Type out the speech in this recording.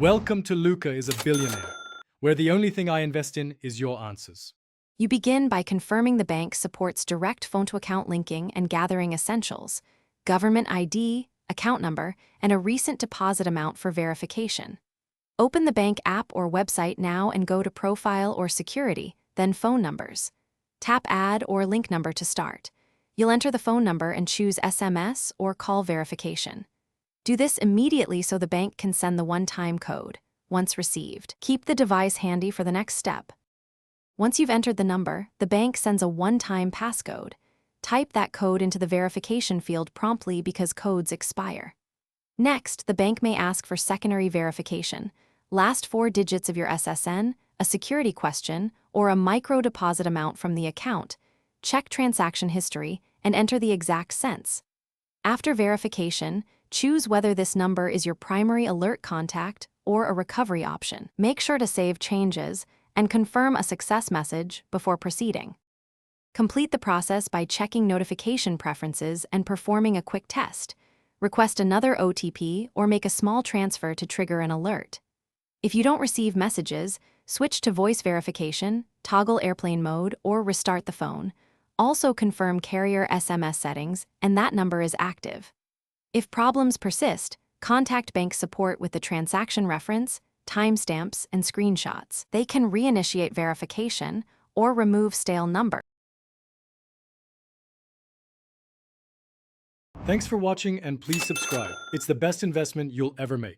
Welcome to Luca is a Billionaire, where the only thing I invest in is your answers. You begin by confirming the bank supports direct phone-to-account linking and gathering essentials, government ID, account number, and a recent deposit amount for verification. Open the bank app or website now and go to Profile or Security, then Phone Numbers. Tap Add or Link Number to start. You'll enter the phone number and choose SMS or call verification. Do this immediately so the bank can send the one-time code. Once received, keep the device handy for the next step. Once you've entered the number, the bank sends a one-time passcode. Type that code into the verification field promptly because codes expire. Next, the bank may ask for secondary verification, last 4 digits of your SSN, a security question, or a micro deposit amount from the account. Check transaction history and enter the exact cents. After verification, choose whether this number is your primary alert contact or a recovery option. Make sure to save changes and confirm a success message before proceeding. Complete the process by checking notification preferences and performing a quick test. Request another OTP or make a small transfer to trigger an alert. If you don't receive messages, switch to voice verification, toggle airplane mode, or restart the phone. Also confirm carrier SMS settings, and that number is active. If problems persist, contact bank support with the transaction reference, timestamps, and screenshots. They can reinitiate verification or remove stale number. Thanks for watching and please subscribe. It's the best investment you'll ever make.